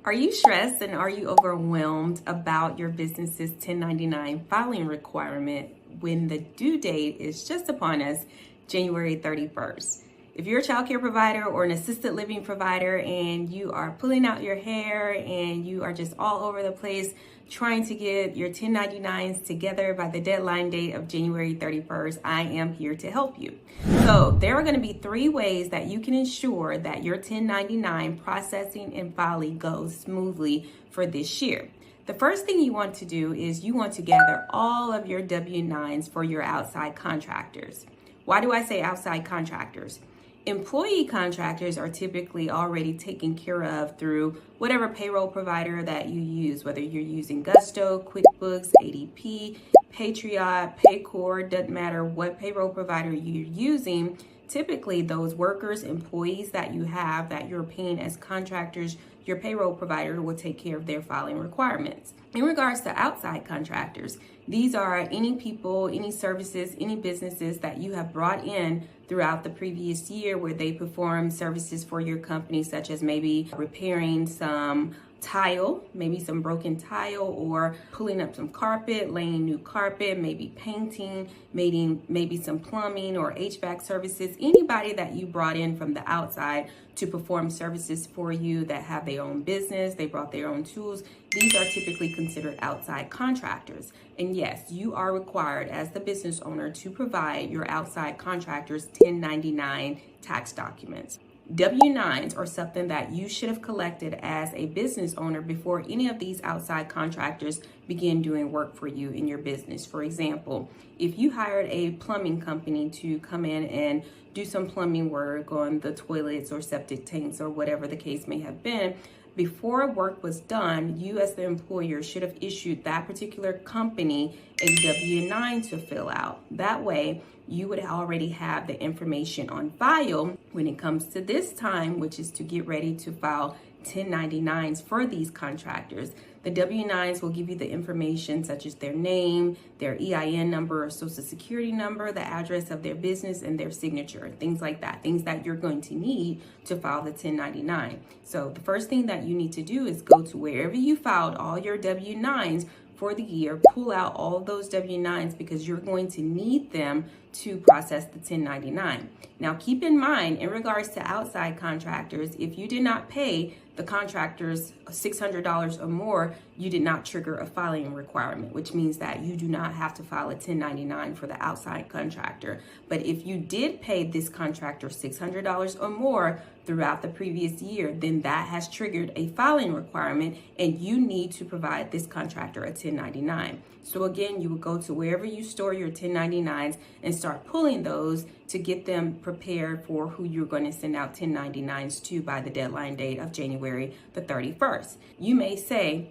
Are you stressed and are you overwhelmed about your business's 1099 filing requirement when the due date is just upon us, January 31st? If you're a childcare provider or an assisted living provider and you are pulling out your hair and you are just all over the place trying to get your 1099s together by the deadline date of January 31st, I am here to help you. So there are going to be 3 ways that you can ensure that your 1099 processing and filing goes smoothly for this year. The first thing you want to do is you want to gather all of your W-9s for your outside contractors. Why do I say outside contractors? Employee contractors are typically already taken care of through whatever payroll provider that you use, whether you're using Gusto, QuickBooks, ADP, Patriot, Paycor, doesn't matter what payroll provider you're using. Typically, those workers, employees that you have that you're paying as contractors, your payroll provider will take care of their filing requirements. In regards to outside contractors, these are any people, any services, any businesses that you have brought in throughout the previous year where they perform services for your company, such as maybe repairing some tile, maybe some broken tile, or pulling up some carpet, laying new carpet, maybe painting, maybe some plumbing or HVAC services. Anybody that you brought in from the outside to perform services for you that have their own business, they brought their own tools, these are typically considered outside contractors. And yes, you are required as the business owner to provide your outside contractors 1099 tax documents. W-9s are something that you should have collected as a business owner before any of these outside contractors begin doing work for you in your business. For example, if you hired a plumbing company to come in and do some plumbing work on the toilets or septic tanks or whatever the case may have been, before work was done, you as the employer should have issued that particular company a W-9 to fill out. That way, you would already have the information on file when it comes to this time, which is to get ready to file 1099s for these contractors. The W-9s will give you the information such as their name, their EIN number or social security number, the address of their business, and their signature, things like that, things that you're going to need to file the 1099. So the first thing that you need to do is go to wherever you filed all your W-9s for the year, pull out all of those W-9s because you're going to need them to process the 1099. Now keep in mind, in regards to outside contractors, if you did not pay the contractors $600 or more, you did not trigger a filing requirement, which means that you do not have to file a 1099 for the outside contractor. But if you did pay this contractor $600 or more throughout the previous year, then that has triggered a filing requirement and you need to provide this contractor a 1099. So again, you would go to wherever you store your 1099s and start pulling those to get them prepared for who you're going to send out 1099s to by the deadline date of January the 31st. You may say,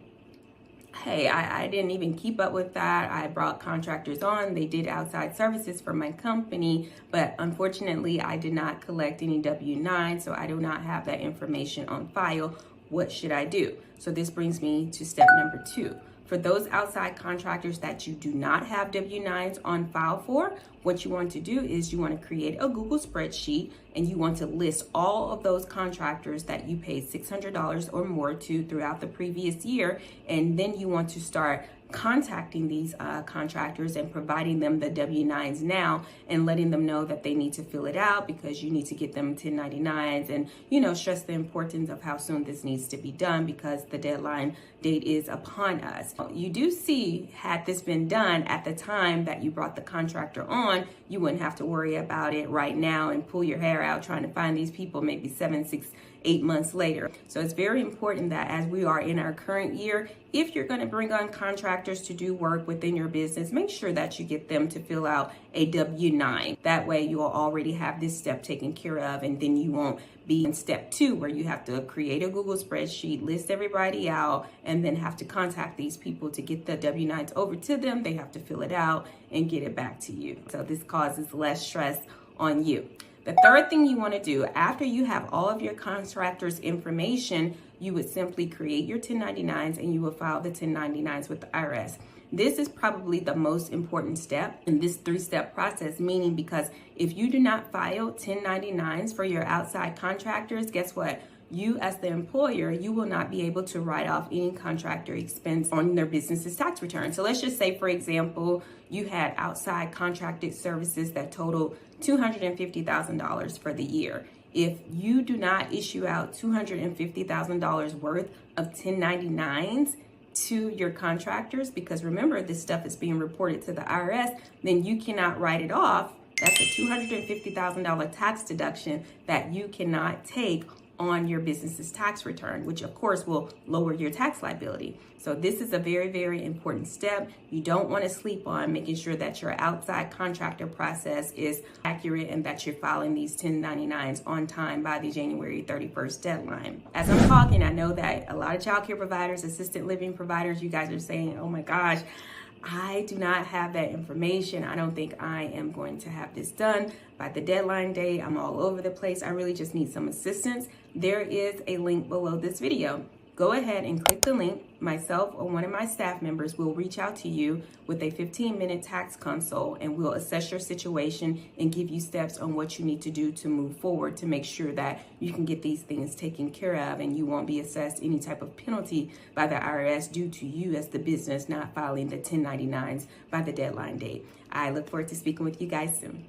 hey, I didn't even keep up with that. I brought contractors on. They did outside services for my company, but unfortunately, I did not collect any W-9, so I do not have that information on file. What should I do? So this brings me to step number 2. For those outside contractors that you do not have W-9s on file for, what you want to do is you want to create a Google spreadsheet and you want to list all of those contractors that you paid $600 or more to throughout the previous year. And then you want to start contacting these contractors and providing them the W-9s now and letting them know that they need to fill it out because you need to get them 1099s and, stress the importance of how soon this needs to be done because the deadline date is upon us. You do see, had this been done at the time that you brought the contractor on, you wouldn't have to worry about it right now and pull your hair out trying to find these people maybe 7, 6, 8 months later. So it's very important that as we are in our current year, if you're going to bring on contractors to do work within your business, make sure that you get them to fill out a W-9. That way you will already have this step taken care of, and then you won't be in step 2 where you have to create a Google spreadsheet, list everybody out, and then have to contact these people to get the W-9s over to them. They have to fill it out and get it back to you. So this causes less stress on you. The third thing you want to do after you have all of your contractors' information, you would simply create your 1099s and you will file the 1099s with the IRS. This is probably the most important step in this 3-step process, meaning because if you do not file 1099s for your outside contractors, guess what? you as the employer, you will not be able to write off any contractor expense on their business's tax return. So let's just say, for example, you had outside contracted services that totaled $250,000 for the year. If you do not issue out $250,000 worth of 1099s to your contractors, because remember, this stuff is being reported to the IRS, then you cannot write it off. That's a $250,000 tax deduction that you cannot take on your business's tax return, which of course will lower your tax liability. So this is a very, very important step. You don't want to sleep on making sure that your outside contractor process is accurate and that you're filing these 1099s on time by the January 31st deadline. As I'm talking, I know that a lot of childcare providers, assisted living providers, you guys are saying, oh my gosh, I do not have that information. I don't think I am going to have this done by the deadline date. I'm all over the place. I really just need some assistance. There is a link below this video. Go ahead and click the link. Myself or one of my staff members will reach out to you with a 15-minute tax consult, and we'll assess your situation and give you steps on what you need to do to move forward to make sure that you can get these things taken care of and you won't be assessed any type of penalty by the IRS due to you as the business not filing the 1099s by the deadline date. I look forward to speaking with you guys soon.